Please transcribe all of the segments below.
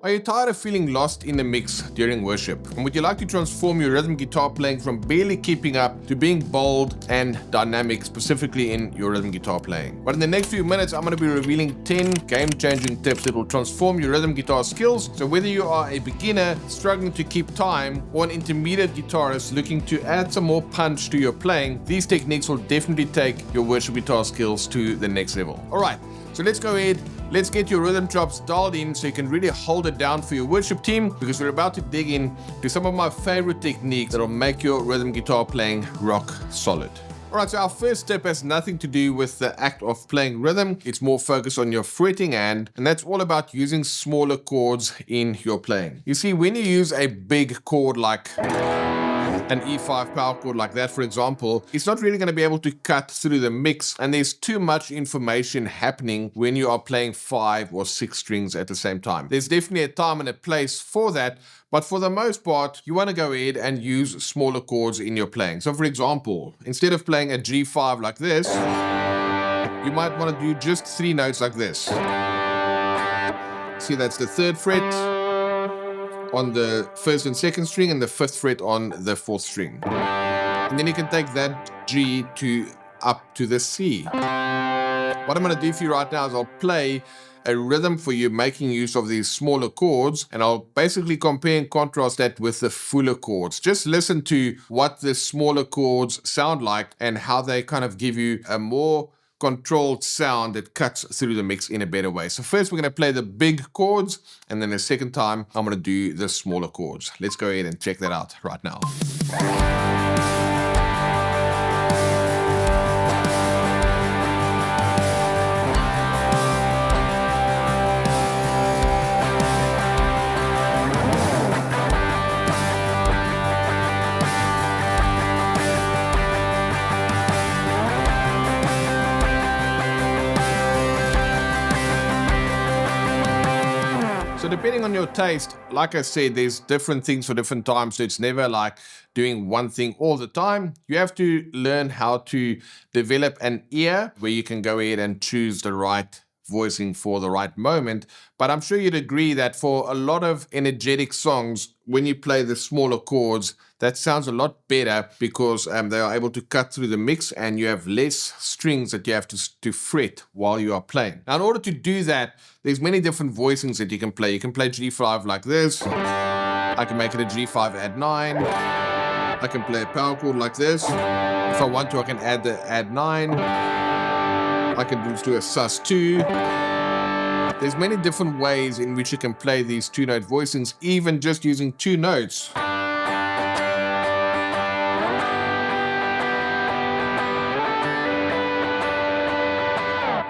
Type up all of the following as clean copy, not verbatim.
Are you tired of feeling lost in the mix during worship? And would you like to transform your rhythm guitar playing from barely keeping up to being bold and dynamic, specifically in your rhythm guitar playing? But in the next few minutes, I'm going to be revealing 10 game-changing tips that will transform your rhythm guitar skills. So whether you are a beginner struggling to keep time or an intermediate guitarist looking to add some more punch to your playing, these techniques will definitely take your worship guitar skills to the next level. All right, so let's go ahead. Let's get your rhythm chops dialed in so you can really hold it down for your worship team, because we're about to dig in to some of my favorite techniques that will make your rhythm guitar playing rock solid. Alright, so our first step has nothing to do with the act of playing rhythm. It's more focused on your fretting hand, and that's all about using smaller chords in your playing. You see, when you use a big chord like an E5 power chord like that, for example, it's not really going to be able to cut through the mix, and there's too much information happening when you are playing 5 or 6 strings at the same time. There's definitely a time and a place for that, but for the most part, you want to go ahead and use smaller chords in your playing. So for example, instead of playing a G5 like this, you might want to do just 3 notes like this. See, that's the 3rd fret on the 1st and 2nd string and the 5th fret on the 4th string. And then you can take that G up to the C. What I'm going to do for you right now is I'll play a rhythm for you making use of these smaller chords, and I'll basically compare and contrast that with the fuller chords. Just listen to what the smaller chords sound like and how they kind of give you a more controlled sound that cuts through the mix in a better way. So first we're going to play the big chords, and then the second time I'm going to do the smaller chords. Let's go ahead and check that out right now. So depending on your taste, like I said, there's different things for different times. So it's never like doing one thing all the time. You have to learn how to develop an ear where you can go ahead and choose the right voicing for the right moment. But I'm sure you'd agree that for a lot of energetic songs, when you play the smaller chords, that sounds a lot better because they are able to cut through the mix and you have less strings that you have to fret while you are playing. Now, in order to do that, there's many different voicings that you can play. You can play G5 like this. I can make it a G5 add 9. I can play a power chord like this. If I want to, I can add the add 9. I can do a sus2. There's many different ways in which you can play these 2-note voicings, even just using 2 notes.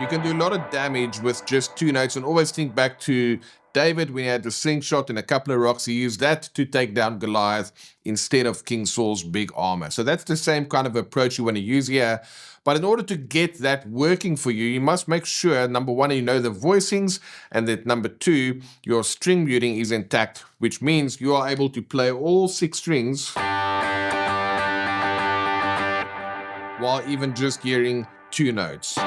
You can do a lot of damage with just 2 notes, and always think back to David when he had the sling shot in a couple of rocks. He used that to take down Goliath instead of King Saul's big armor. So that's the same kind of approach you want to use here. But in order to get that working for you, you must make sure, number 1, you know the voicings, and that number 2, your string muting is intact, which means you are able to play all 6 strings while even just hearing 2 notes.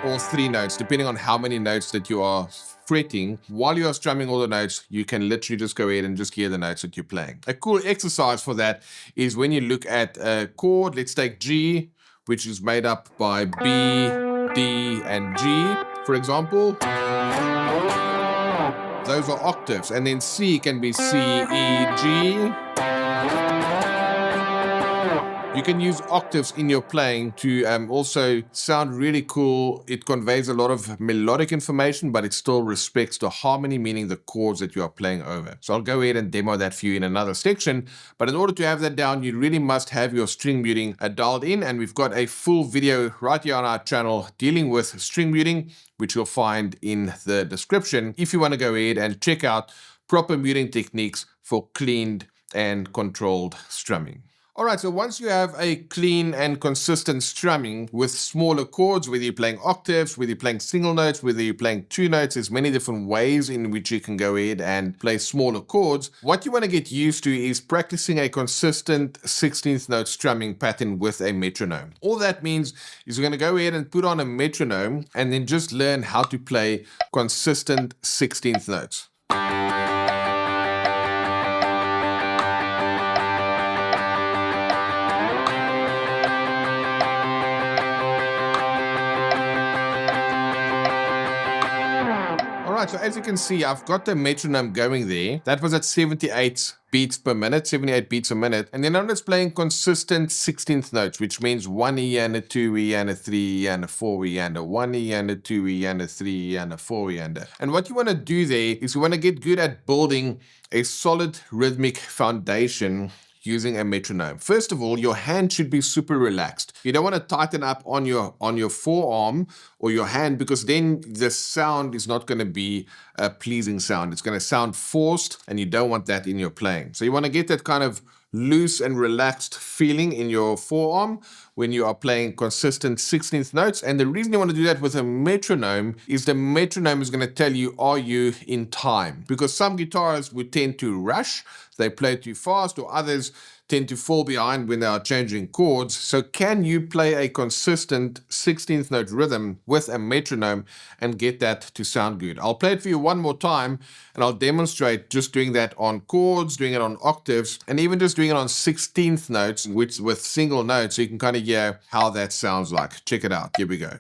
Or 3 notes, depending on how many notes that you are fretting. While you are strumming all the notes, you can literally just go ahead and just hear the notes that you're playing. A cool exercise for that is when you look at a chord, let's take G, which is made up by B, D, and G, for example. Those are octaves, and then C can be C, E, G. You can use octaves in your playing to also sound really cool. It conveys a lot of melodic information, but it still respects the harmony, meaning the chords that you are playing over. So I'll go ahead and demo that for you in another section. But in order to have that down, you really must have your string muting dialed in. And we've got a full video right here on our channel dealing with string muting, which you'll find in the description if you want to go ahead and check out proper muting techniques for cleaned and controlled strumming. Alright, so once you have a clean and consistent strumming with smaller chords, whether you're playing octaves, whether you're playing single notes, whether you're playing two notes, there's many different ways in which you can go ahead and play smaller chords. What you want to get used to is practicing a consistent 16th note strumming pattern with a metronome. All that means is you're going to go ahead and put on a metronome and then just learn how to play consistent 16th notes. Alright, so as you can see, I've got the metronome going there. That was at 78 beats per minute, 78 beats a minute. And then I'm just playing consistent 16th notes, which means 1 E and a 2 E and a 3 E and a 4 E and a 1 E and a 2 E and a 3 E and a 4 E and a. And what you want to do there is you want to get good at building a solid rhythmic foundation using a metronome. First of all, your hand should be super relaxed. You don't want to tighten up on your forearm or your hand, because then the sound is not going to be a pleasing sound. It's going to sound forced, and you don't want that in your playing. So you want to get that kind of loose and relaxed feeling in your forearm when you are playing consistent 16th notes. And the reason you want to do that with a metronome is the metronome is going to tell you, are you in time? Because some guitarists would tend to rush, they play too fast, or others tend to fall behind when they are changing chords. So can you play a consistent 16th note rhythm with a metronome and get that to sound good? I'll play it for you one more time, and I'll demonstrate just doing that on chords, doing it on octaves, and even just doing it on 16th notes, which with single notes, so you can kind of hear how that sounds like. Check it out. Here we go.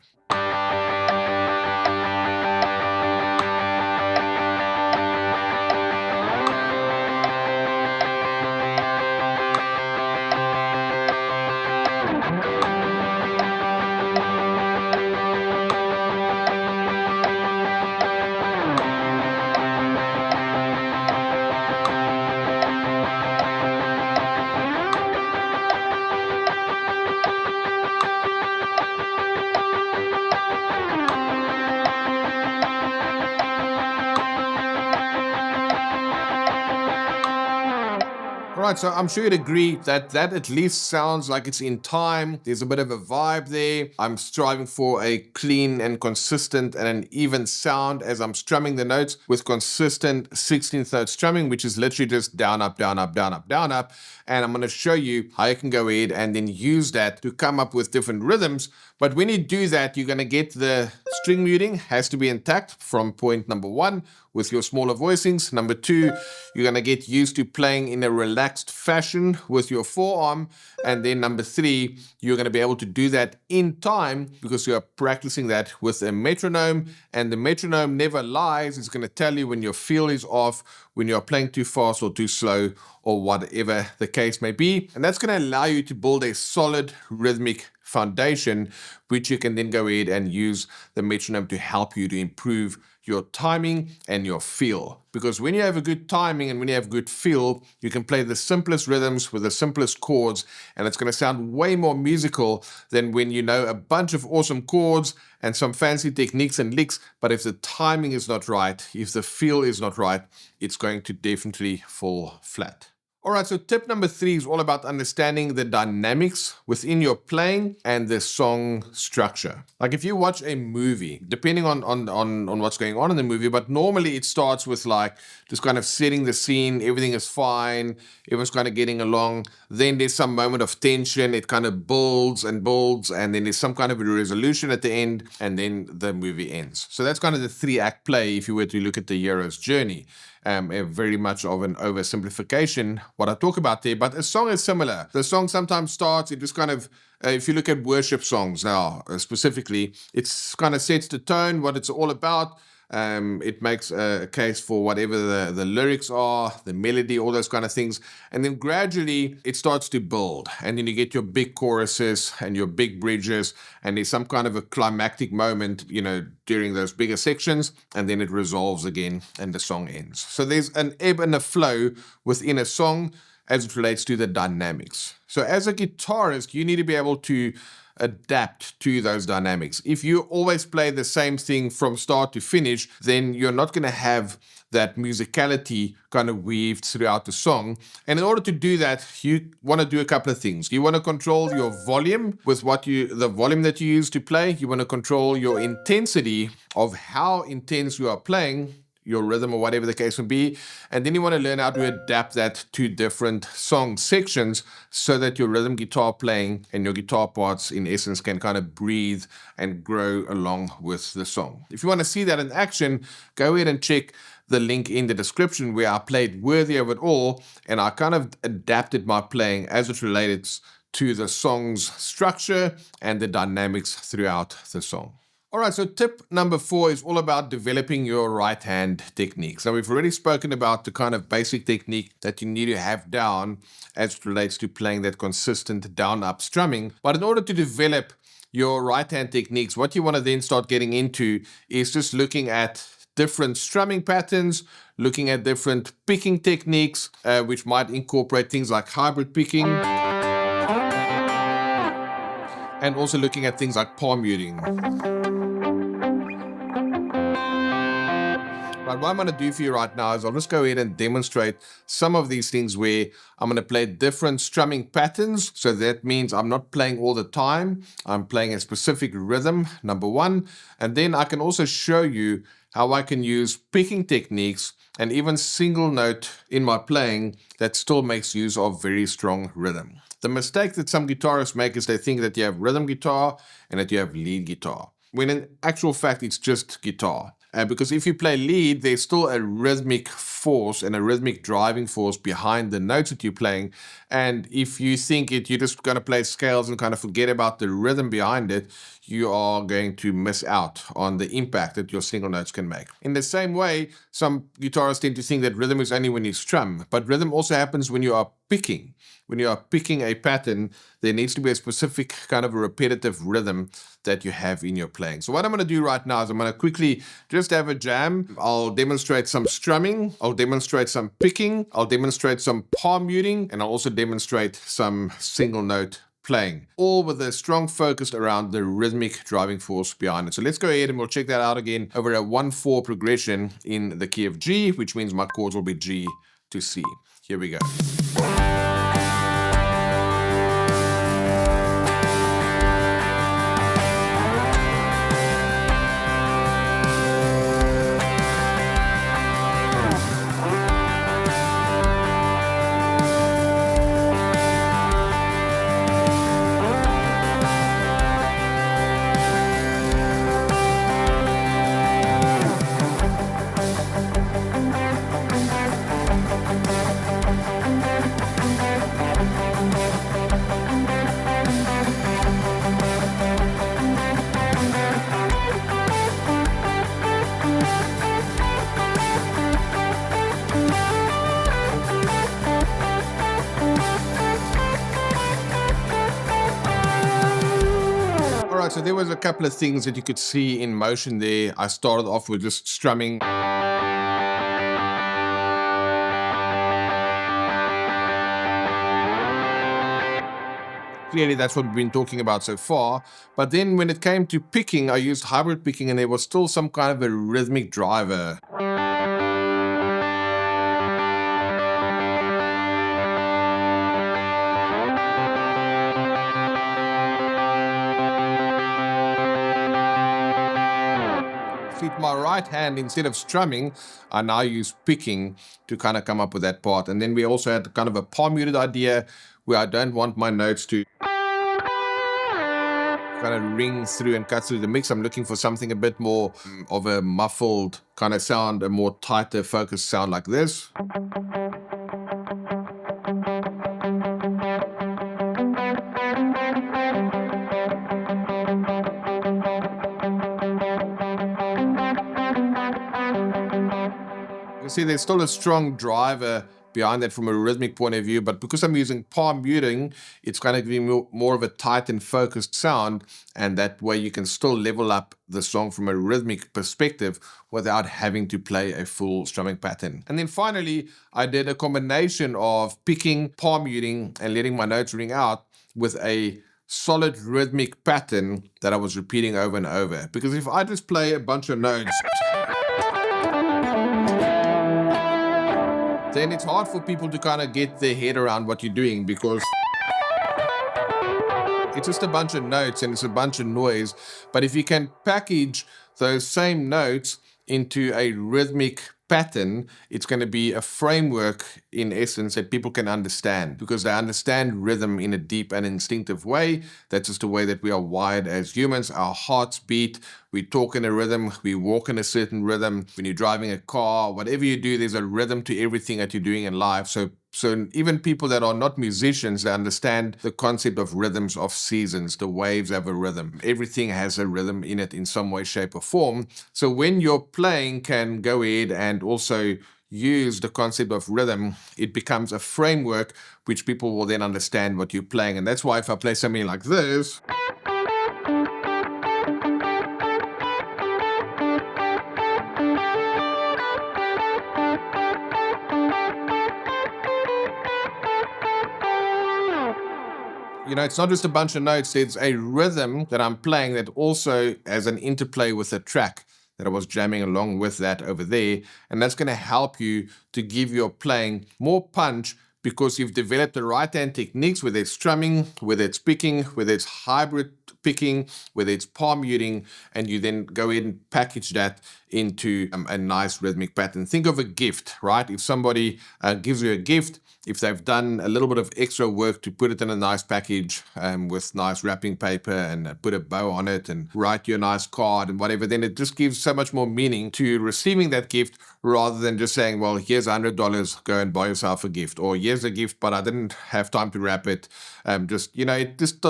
Alright, so I'm sure you'd agree that that at least sounds like it's in time. There's a bit of a vibe there. I'm striving for a clean and consistent and an even sound as I'm strumming the notes with consistent 16th note strumming, which is literally just down, up, down, up, down, up, down, up. And I'm going to show you how you can go ahead and then use that to come up with different rhythms. But when you do that, you're going to get the string muting has to be intact from point number 1 with your smaller voicings. Number 2, you're going to get used to playing in a relaxed fashion with your forearm. And then number 3, you're going to be able to do that in time because you are practicing that with a metronome. And the metronome never lies. It's going to tell you when your feel is off, when you're playing too fast or too slow, or whatever the case may be. And that's going to allow you to build a solid rhythmic foundation, which you can then go ahead and use the metronome to help you to improve your timing and your feel. Because when you have a good timing and when you have good feel, you can play the simplest rhythms with the simplest chords, and it's going to sound way more musical than when you know a bunch of awesome chords and some fancy techniques and licks, but if the timing is not right, if the feel is not right, it's going to definitely fall flat. Alright, so tip number 3 is all about understanding the dynamics within your playing and the song structure. Like if you watch a movie, depending on what's going on in the movie, but normally it starts with like just kind of setting the scene, everything is fine, everyone's kind of getting along. Then there's some moment of tension, it kind of builds, and then there's some kind of a resolution at the end, and then the movie ends. So that's kind of the 3-act play if you were to look at the hero's journey. Very much of an oversimplification, what I talk about there, but a song is similar. The song sometimes starts, it just kind of, if you look at worship songs now, specifically, it's kind of sets the tone, what it's all about. It makes a case for whatever the lyrics are, the melody, all those kind of things. And then gradually it starts to build. And then you get your big choruses and your big bridges. And there's some kind of a climactic moment, during those bigger sections. And then it resolves again and the song ends. So there's an ebb and a flow within a song as it relates to the dynamics. So as a guitarist, you need to be able to adapt to those dynamics. If you always play the same thing from start to finish, then you're not going to have that musicality kind of weaved throughout the song. And in order to do that, you want to do a couple of things. You want to control your volume with the volume that you use to play. You want to control your intensity of how intense you are playing, your rhythm or whatever the case may be. And then you want to learn how to adapt that to different song sections so that your rhythm guitar playing and your guitar parts in essence can kind of breathe and grow along with the song. If you want to see that in action, go ahead and check the link in the description where I played Worthy of It All, and I kind of adapted my playing as it related to the song's structure and the dynamics throughout the song. All right, so tip number 4 is all about developing your right hand technique. Now, we've already spoken about the kind of basic technique that you need to have down as it relates to playing that consistent down-up strumming. But in order to develop your right hand techniques, what you want to then start getting into is just looking at different strumming patterns, looking at different picking techniques, which might incorporate things like hybrid picking, and also looking at things like palm muting. But what I'm going to do for you right now is I'll just go ahead and demonstrate some of these things where I'm going to play different strumming patterns. So that means I'm not playing all the time. I'm playing a specific rhythm, number 1. And then I can also show you how I can use picking techniques and even single note in my playing that still makes use of very strong rhythm. The mistake that some guitarists make is they think that you have rhythm guitar and that you have lead guitar, when in actual fact it's just guitar. Because if you play lead, there's still a rhythmic force and a rhythmic driving force behind the notes that you're playing. And if you think you're just going to play scales and kind of forget about the rhythm behind it, you are going to miss out on the impact that your single notes can make. In the same way, some guitarists tend to think that rhythm is only when you strum, but rhythm also happens when you are picking. When you are picking a pattern, there needs to be a specific kind of a repetitive rhythm that you have in your playing. So what I'm going to do right now is I'm going to quickly just have a jam. I'll demonstrate some strumming. I'll demonstrate some picking. I'll demonstrate some palm muting. And I'll also demonstrate some single note playing, all with a strong focus around the rhythmic driving force behind it. So let's go ahead and we'll check that out again over a 1-4 progression in the key of G, which means my chords will be G to C. Here we go. So there was a couple of things that you could see in motion there. I started off with just strumming. Clearly, that's what we've been talking about so far. But then when it came to picking, I used hybrid picking and there was still some kind of a rhythmic driver. My right hand, instead of strumming, I now use picking to kind of come up with that part. And then we also had kind of a palm muted idea where I don't want my notes to kind of ring through and cut through the mix. I'm looking for something a bit more of a muffled kind of sound, a more tighter focused sound like this. You see, there's still a strong driver behind that from a rhythmic point of view, but because I'm using palm muting, it's going to give me more of a tight and focused sound, and that way you can still level up the song from a rhythmic perspective without having to play a full strumming pattern. And then finally, I did a combination of picking, palm muting, and letting my notes ring out with a solid rhythmic pattern that I was repeating over and over. Because if I just play a bunch of notes, then it's hard for people to kind of get their head around what you're doing, because it's just a bunch of notes and it's a bunch of noise. But if you can package those same notes into a rhythmic pattern, it's going to be a framework in essence that people can understand, because they understand rhythm in a deep and instinctive way. That's just the way that we are wired as humans. Our hearts beat, we talk in a rhythm, we walk in a certain rhythm. When you're driving a car, whatever you do, there's a rhythm to everything that you're doing in life. So even people that are not musicians, they understand the concept of rhythms of seasons. The waves have a rhythm. Everything has a rhythm in it in some way, shape, or form. So when your playing can go ahead and also use the concept of rhythm, it becomes a framework which people will then understand what you're playing. And that's why if I play something like this, it's not just a bunch of notes, it's a rhythm that I'm playing that also has an interplay with a track that I was jamming along with that over there. And that's going to help you to give your playing more punch, because you've developed the right hand techniques, whether it's strumming, whether it's picking, whether it's hybrid picking, whether it's palm muting, and you then go ahead and package that into a nice rhythmic pattern. Think of a gift, right? If somebody gives you a gift, if they've done a little bit of extra work to put it in a nice package with nice wrapping paper and put a bow on it and write you a nice card and whatever, then it just gives so much more meaning to receiving that gift, rather than just saying, well, here's $100, go and buy yourself a gift, or here's a gift, but I didn't have time to wrap it. It's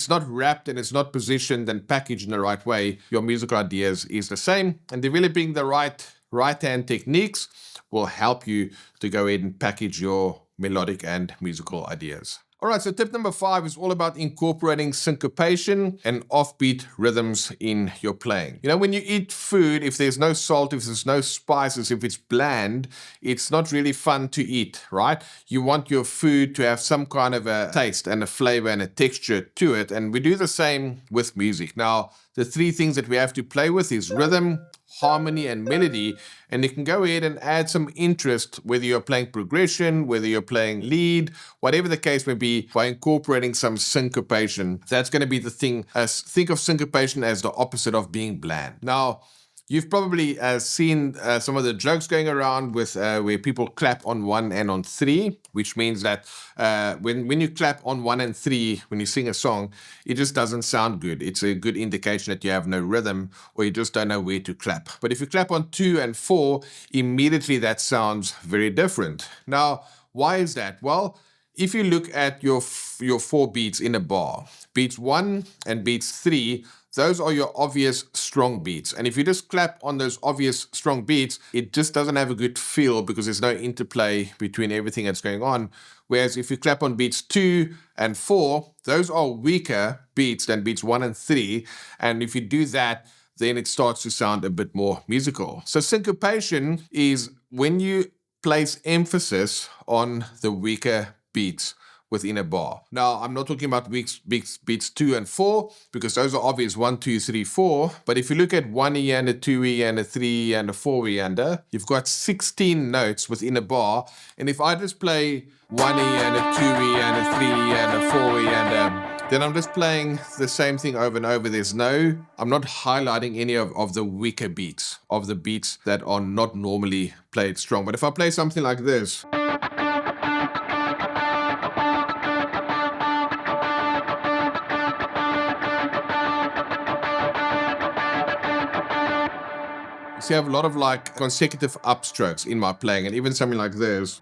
not wrapped and it's not positioned and packaged in the right way. Your musical ideas is the same, and developing the right hand techniques will help you to go ahead and package your melodic and musical ideas. All right, so tip number 5 is all about incorporating syncopation and offbeat rhythms in your playing. When you eat food, if there's no salt, if there's no spices, if it's bland, it's not really fun to eat, right? You want your food to have some kind of a taste and a flavor and a texture to it. And we do the same with music. Now, the 3 things that we have to play with is rhythm, harmony, and melody. And you can go ahead and add some interest, whether you're playing progression, whether you're playing lead, whatever the case may be, by incorporating some syncopation. That's going to be the thing. Think of syncopation as the opposite of being bland. Now, you've probably seen some of the jokes going around with where people clap on 1 and on 3, which means that when you clap on 1 and 3, when you sing a song, it just doesn't sound good. It's a good indication that you have no rhythm, or you just don't know where to clap. But if you clap on 2 and 4, immediately that sounds very different. Now, why is that? Well, if you look at your 4 beats in a bar, beats 1 and beats 3, those are your obvious strong beats. And if you just clap on those obvious strong beats, it just doesn't have a good feel, because there's no interplay between everything that's going on. Whereas if you clap on beats 2 and 4, those are weaker beats than beats 1 and 3. And if you do that, then it starts to sound a bit more musical. So syncopation is when you place emphasis on the weaker beats within a bar. Now, I'm not talking about beats 2 and 4, because those are obvious, 1, 2, 3, 4. But if you look at 1 E and a 2 E and a 3 and a 4 E and you've got 16 notes within a bar. And if I just play 1 E and a 2 E and a 3 E and a 4 E and then I'm just playing the same thing over and over. I'm not highlighting any of the weaker beats, of the beats that are not normally played strong. But if I play something like this, see, I have a lot of consecutive upstrokes in my playing, and even something like this.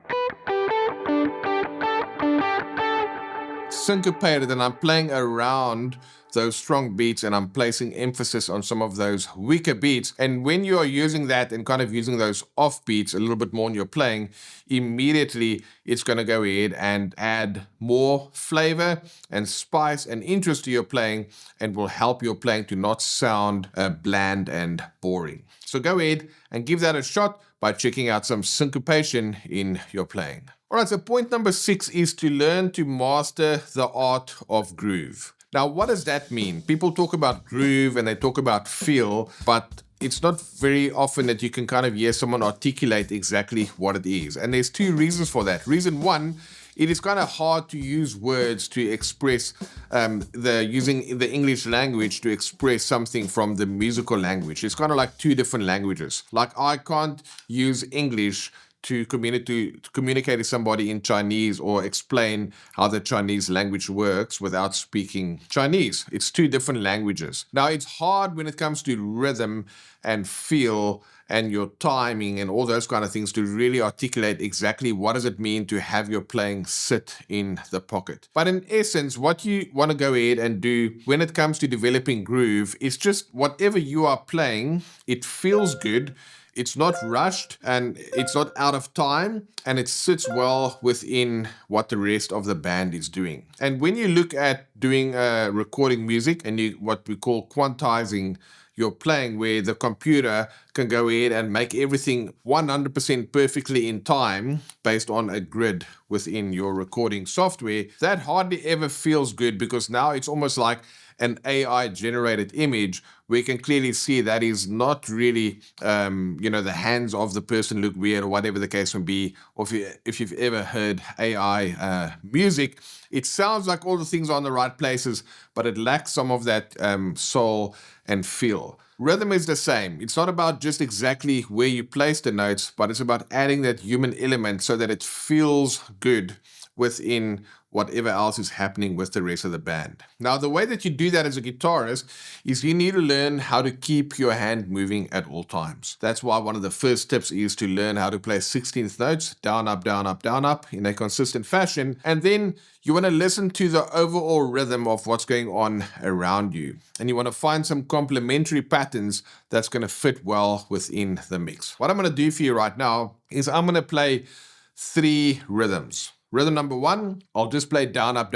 Syncopated, and I'm playing around those strong beats and I'm placing emphasis on some of those weaker beats. And when you are using that and kind of using those off beats a little bit more in your playing, immediately it's going to go ahead and add more flavor and spice and interest to your playing, and will help your playing to not sound bland and boring. So go ahead and give that a shot by checking out some syncopation in your playing. All right, so point number 6 is to learn to master the art of groove. Now, what does that mean? People talk about groove and they talk about feel, but it's not very often that you can kind of hear someone articulate exactly what it is. And there's two reasons for that. Reason one, it is kind of hard to use words to express using the English language to express something from the musical language. It's kind of like two different languages. Like I can't use English to communicate to somebody in Chinese or explain how the Chinese language works without speaking Chinese. It's two different languages. Now, it's hard when it comes to rhythm and feel and your timing and all those kind of things to really articulate exactly what does it mean to have your playing sit in the pocket. But in essence, what you want to go ahead and do when it comes to developing groove is just whatever you are playing, it feels good. It's not rushed and it's not out of time, and it sits well within what the rest of the band is doing. And when you look at doing recording music and what we call quantizing your playing, where the computer can go ahead and make everything 100% perfectly in time based on a grid within your recording software, that hardly ever feels good, because now it's almost like an AI generated image. We can clearly see that is not really, the hands of the person look weird or whatever the case may be. Or if you've ever heard AI music, it sounds like all the things are in the right places, but it lacks some of that soul and feel. Rhythm is the same. It's not about just exactly where you place the notes, but it's about adding that human element so that it feels good within whatever else is happening with the rest of the band. Now, the way that you do that as a guitarist is you need to learn how to keep your hand moving at all times. That's why one of the first tips is to learn how to play 16th notes, down, up, down, up, down, up, in a consistent fashion. And then you want to listen to the overall rhythm of what's going on around you. And you want to find some complementary patterns that's going to fit well within the mix. What I'm going to do for you right now is I'm going to play 3 rhythms. Rhythm number 1, I'll just play down, up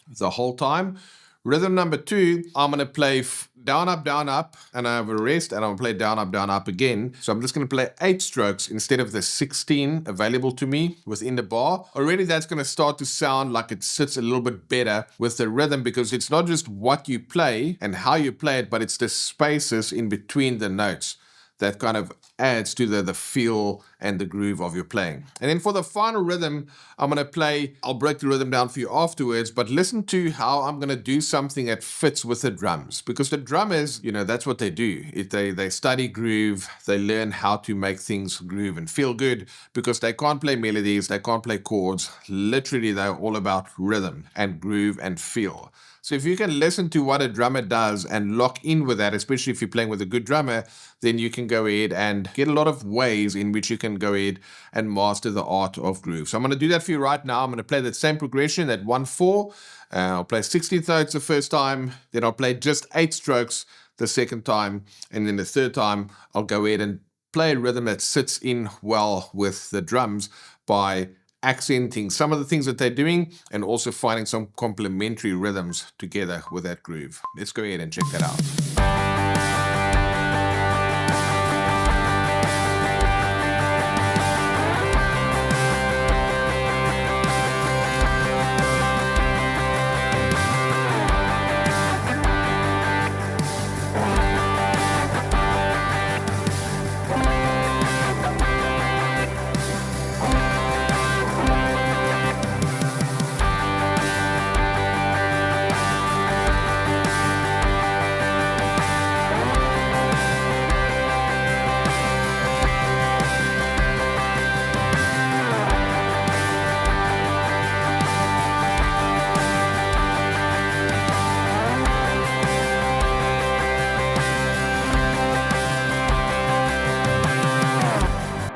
the whole time. Rhythm number 2, I'm going to play down, up, and I have a rest, and I'll play down, up again. So I'm just going to play 8 strokes instead of the 16 available to me within the bar. Already that's going to start to sound like it sits a little bit better with the rhythm, because it's not just what you play and how you play it, but it's the spaces in between the notes that kind of adds to the feel and the groove of your playing. And then for the final rhythm, I'll break the rhythm down for you afterwards, but listen to how I'm going to do something that fits with the drums. Because the drummers, that's what they do. They study groove, they learn how to make things groove and feel good, because they can't play melodies, they can't play chords. Literally, they're all about rhythm and groove and feel. So if you can listen to what a drummer does and lock in with that, especially if you're playing with a good drummer, then you can go ahead and get a lot of ways in which you can go ahead and master the art of groove. So I'm going to do that for you right now. I'm going to play that same progression, that 1-4. I'll play 16th notes the first time, then I'll play just 8 strokes the second time, and then the third time I'll go ahead and play a rhythm that sits in well with the drums by accenting some of the things that they're doing and also finding some complementary rhythms together with that groove. Let's go ahead and check that out.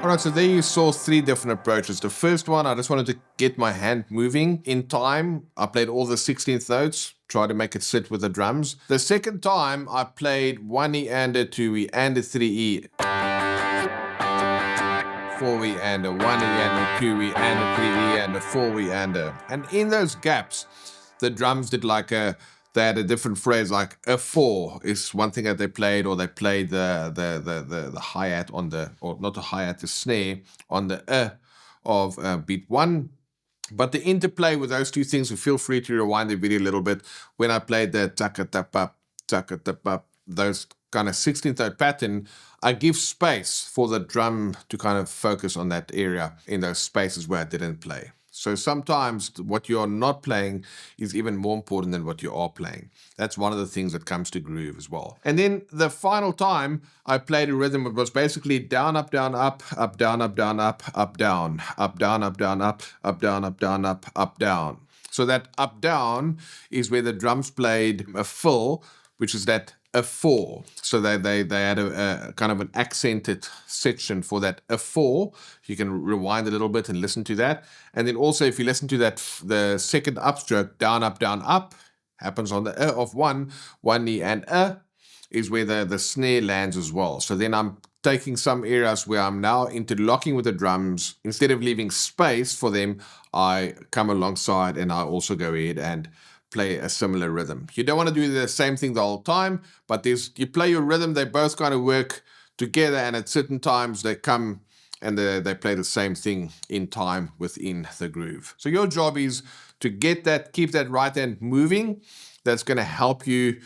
Alright, so there you saw 3 different approaches. The first one, I just wanted to get my hand moving in time. I played all the 16th notes, tried to make it sit with the drums. The second time, I played 1 and a 2 and a 3 4 and a 1 and a 2 and a 3 and a 4 and a. And in those gaps, the drums did they had a different phrase, like a 4 is one thing that they played, or they played the hi-hat on the, or not the hi-hat, the snare on the of beat 1. But the interplay with those two things, feel free to rewind the video a little bit. When I played the taka-tap-up, those kind of 16th note pattern, I give space for the drum to kind of focus on that area in those spaces where I didn't play. So sometimes what you're not playing is even more important than what you are playing. That's one of the things that comes to groove as well. And then the final time I played a rhythm, it was basically down, up, down, up, up, down, up, down, up, up, down, up, down, up, down, up, up, down, up, down, up, down. So that up, down is where the drums played a fill, which is that a 4. So they had a kind of an accented section for that a 4. You can rewind a little bit and listen to that. And then also if you listen to that, the second upstroke, down, up, happens on the of one knee, and is where the snare lands as well. So then I'm taking some areas where I'm now interlocking with the drums. Instead of leaving space for them, I come alongside and I also go ahead and play a similar rhythm. You don't want to do the same thing the whole time, but you play your rhythm, they both kind of work together, and at certain times they come and they play the same thing in time within the groove. So your job is to keep that right hand moving. That's going to help you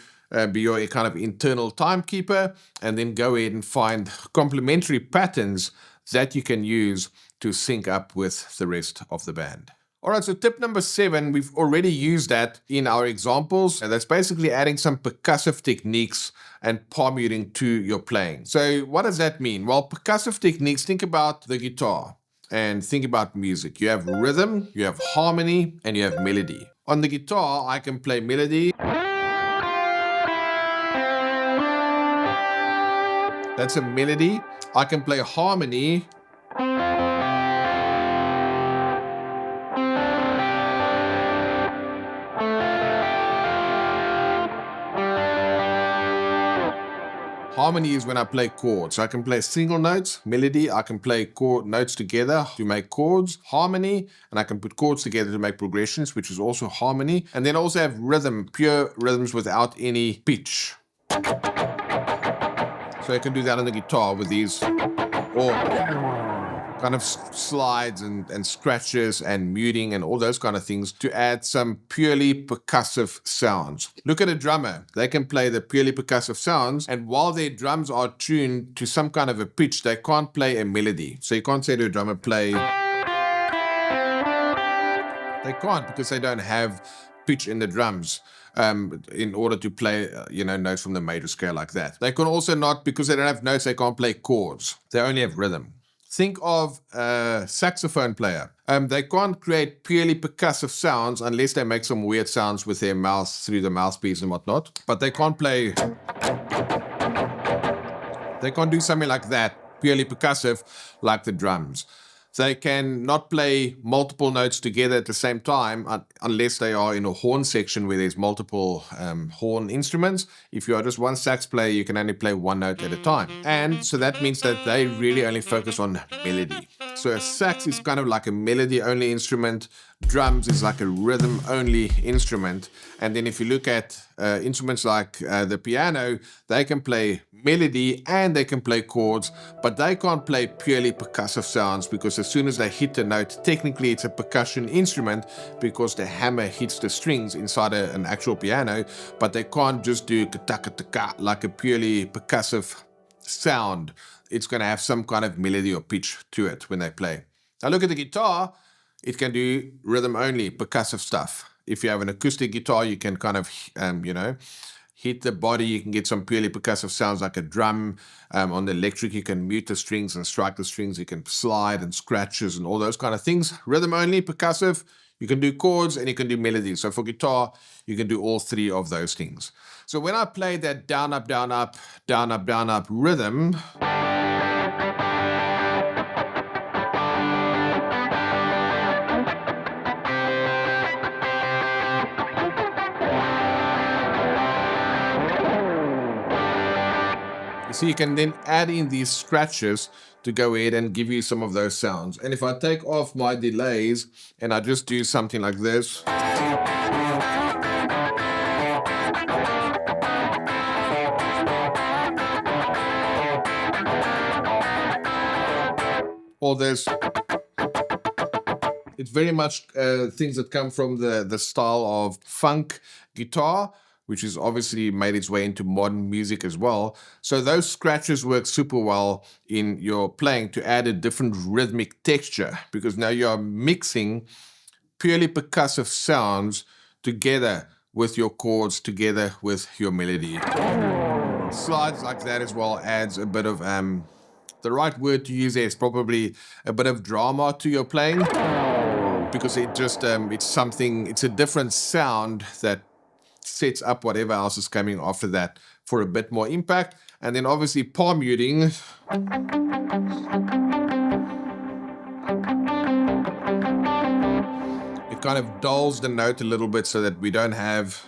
be your kind of internal timekeeper, and then go ahead and find complementary patterns that you can use to sync up with the rest of the band. All right, so tip number 7, we've already used that in our examples. And that's basically adding some percussive techniques and palm muting to your playing. So what does that mean? Well, percussive techniques, think about the guitar and think about music. You have rhythm, you have harmony, and you have melody. On the guitar, I can play melody. That's a melody. I can play harmony. Harmony is when I play chords. So I can play single notes, melody. I can play chord notes together to make chords, harmony, and I can put chords together to make progressions, which is also harmony. And then I also have rhythm, pure rhythms without any pitch. So I can do that on the guitar with these, or kind of slides and scratches and muting and all those kind of things to add some purely percussive sounds. Look at a drummer. They can play the purely percussive sounds, and while their drums are tuned to some kind of a pitch, they can't play a melody. So you can't say to a drummer, play. They can't, because they don't have pitch in the drums in order to play notes from the major scale like that. They can also not, because they don't have notes, they can't play chords. They only have rhythm. Think of a saxophone player. They can't create purely percussive sounds unless they make some weird sounds with their mouth through the mouthpiece and whatnot. But they can't play. They can't do something like that, purely percussive, like the drums. They can not play multiple notes together at the same time unless they are in a horn section where there's multiple horn instruments. If you are just one sax player, you can only play one note at a time. And so that means that they really only focus on melody. So a sax is kind of like a melody-only instrument. Drums is like a rhythm-only instrument. And then if you look at instruments like the piano, they can play melody and they can play chords, but they can't play purely percussive sounds, because as soon as they hit the note, technically it's a percussion instrument because the hammer hits the strings inside an actual piano, but they can't just do ka-taka-taka like a purely percussive sound. It's going to have some kind of melody or pitch to it when they play. Now look at the guitar. It can do rhythm only, percussive stuff. If you have an acoustic guitar, you can kind of, hit the body. You can get some purely percussive sounds like a drum. On the electric, you can mute the strings and strike the strings. You can slide and scratches and all those kind of things. Rhythm only, percussive. You can do chords and you can do melodies. So for guitar, you can do all three of those things. So when I play that down, up, down, up, down, up, down, up rhythm, so you can then add in these scratches to go ahead and give you some of those sounds. And if I take off my delays and I just do something like this, or this, It's very much things that come from the style of funk guitar, which has obviously made its way into modern music as well. So those scratches work super well in your playing to add a different rhythmic texture, because now you are mixing purely percussive sounds together with your chords, together with your melody. Slides like that as well adds a bit of the right word to use there is probably a bit of drama to your playing, because it just it's a different sound that sets up whatever else is coming after that for a bit more impact. And then obviously palm muting. It kind of dulls the note a little bit so that we don't have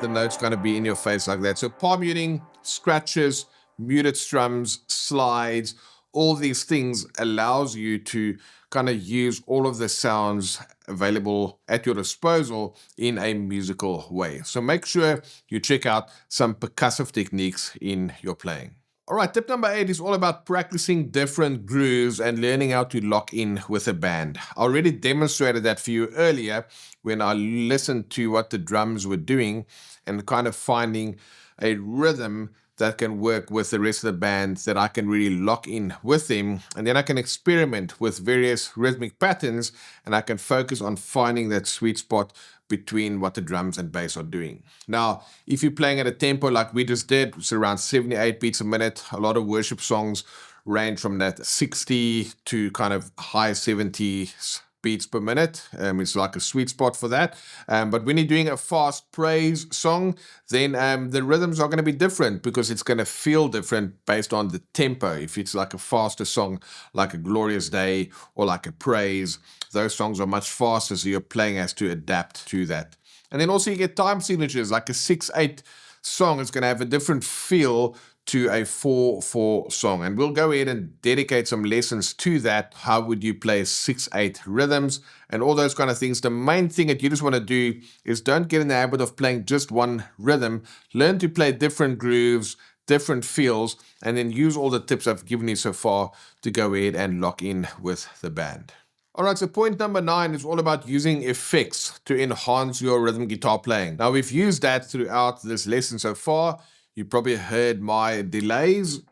the notes going to be in your face like that. So palm muting, scratches, muted strums, slides, all these things allows you to kind of use all of the sounds available at your disposal in a musical way. So make sure you check out some percussive techniques in your playing. All right, tip number 8 is all about practicing different grooves and learning how to lock in with a band. I already demonstrated that for you earlier when I listened to what the drums were doing and kind of finding a rhythm that can work with the rest of the band, that I can really lock in with them. And then I can experiment with various rhythmic patterns, and I can focus on finding that sweet spot between what the drums and bass are doing. Now, if you're playing at a tempo like we just did, it's around 78 beats a minute. A lot of worship songs range from that 60 to kind of high 70s beats per minute. It's like a sweet spot for that. But when you're doing a fast praise song, then the rhythms are going to be different, because it's going to feel different based on the tempo. If it's like a faster song, like a Glorious Day or like a praise, those songs are much faster, so your playing has to adapt to that. And then also you get time signatures, like a 6/8 song is going to have a different feel to a 4/4 song. And we'll go ahead and dedicate some lessons to that. How would you play 6/8 rhythms and all those kind of things. The main thing that you just want to do is don't get in the habit of playing just one rhythm. Learn to play different grooves, different feels, and then use all the tips I've given you so far to go ahead and lock in with the band. All right, so point number 9 is all about using effects to enhance your rhythm guitar playing. Now, we've used that throughout this lesson so far. You probably heard my delays.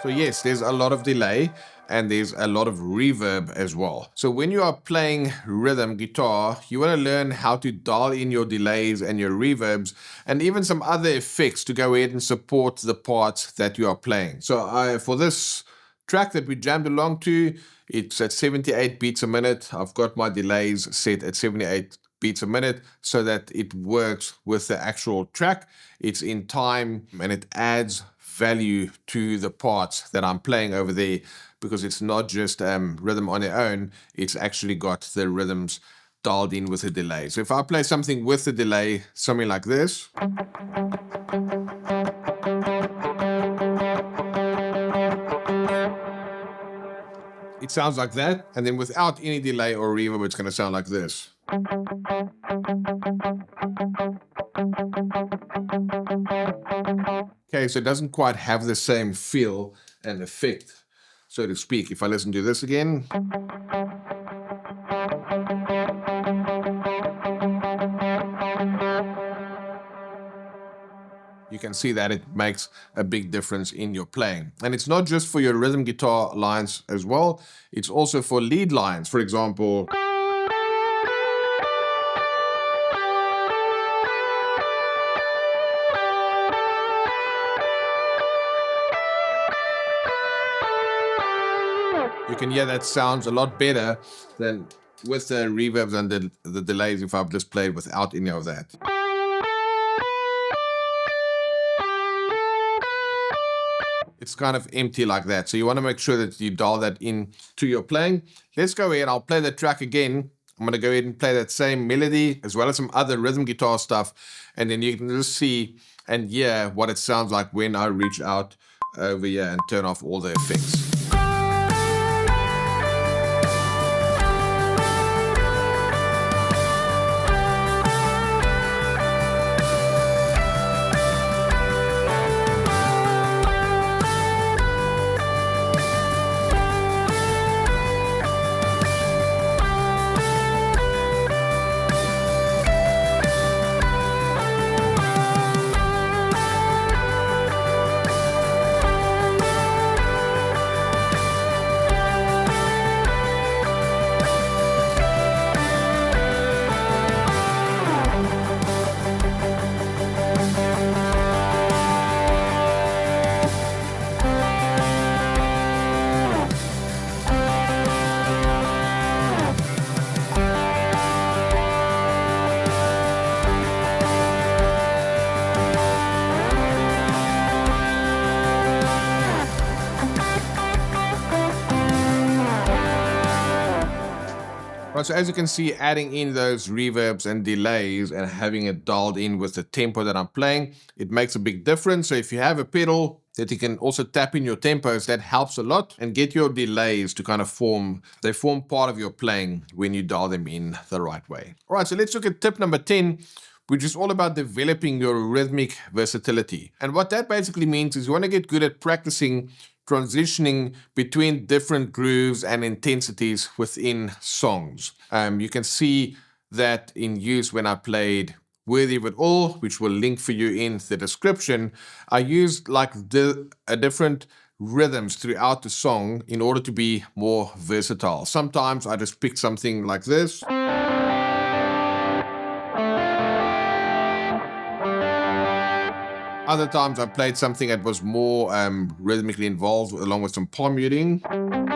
So yes, there's a lot of delay and there's a lot of reverb as well. So when you are playing rhythm guitar, you want to learn how to dial in your delays and your reverbs and even some other effects to go ahead and support the parts that you are playing. So for this track that we jammed along to, it's at 78 beats a minute. I've got my delays set at 78 beats a minute so that it works with the actual track. It's in time and it adds value to the parts that I'm playing over there, because it's not just rhythm on their own, it's actually got the rhythms dialed in with a delay. So if I play something with a delay, something like this, it sounds like that, and then without any delay or reverb, it's going to sound like this. Okay, so it doesn't quite have the same feel and effect, so to speak. If I listen to this again, you can see that it makes a big difference in your playing. And it's not just for your rhythm guitar lines as well, it's also for lead lines. For example, you can hear that sounds a lot better than with the reverbs and the delays if I've just played without any of that. It's kind of empty like that. So you want to make sure that you dial that in to your playing. Let's go ahead. I'll play the track again. I'm going to go ahead and play that same melody as well as some other rhythm guitar stuff. And then you can just see and hear what it sounds like when I reach out over here and turn off all the effects. Right, so as you can see, adding in those reverbs and delays and having it dialed in with the tempo that I'm playing, it makes a big difference. So if you have a pedal that you can also tap in your tempos, that helps a lot, and get your delays to kind of form part of your playing when you dial them in the right way. All right, so let's look at tip number 10, which is all about developing your rhythmic versatility. And what that basically means is you want to get good at practicing transitioning between different grooves and intensities within songs. You can see that in use when I played Worthy of It All, which will link for you in the description. I used like different rhythms throughout the song in order to be more versatile. Sometimes I just picked something like this. Other times I played something that was more rhythmically involved, along with some palm muting. And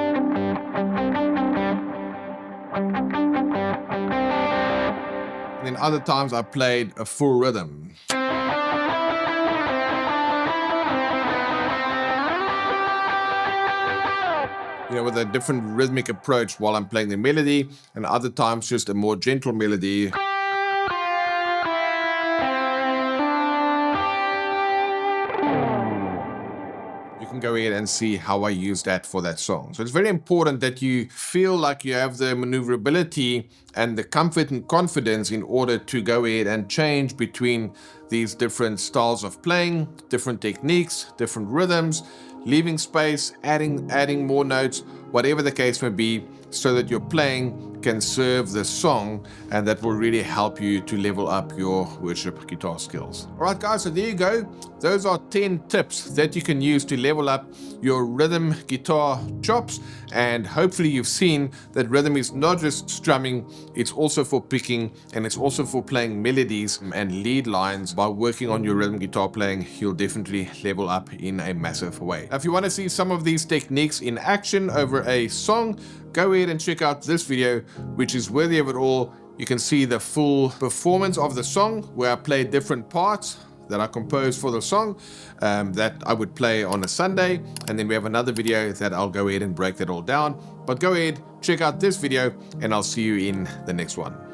then other times I played a full rhythm. You know, with a different rhythmic approach while I'm playing the melody, and other times just a more gentle melody. Can go ahead and see how I use that for that song. So it's very important that you feel like you have the maneuverability and the comfort and confidence in order to go ahead and change between these different styles of playing, different techniques, different rhythms, leaving space, adding more notes, whatever the case may be, so that your playing can serve the song, and that will really help you to level up your worship guitar skills. All right, guys, so there you go. Those are 10 tips that you can use to level up your rhythm guitar chops, and hopefully you've seen that rhythm is not just strumming, it's also for picking, and it's also for playing melodies and lead lines. By working on your rhythm guitar playing, you'll definitely level up in a massive way. Now, if you want to see some of these techniques in action over a song, go ahead and check out this video, which is Worthy of It All. You can see the full performance of the song, where I play different parts that I composed for the song that I would play on a Sunday. And then we have another video that I'll go ahead and break that all down. But go ahead, check out this video, and I'll see you in the next one.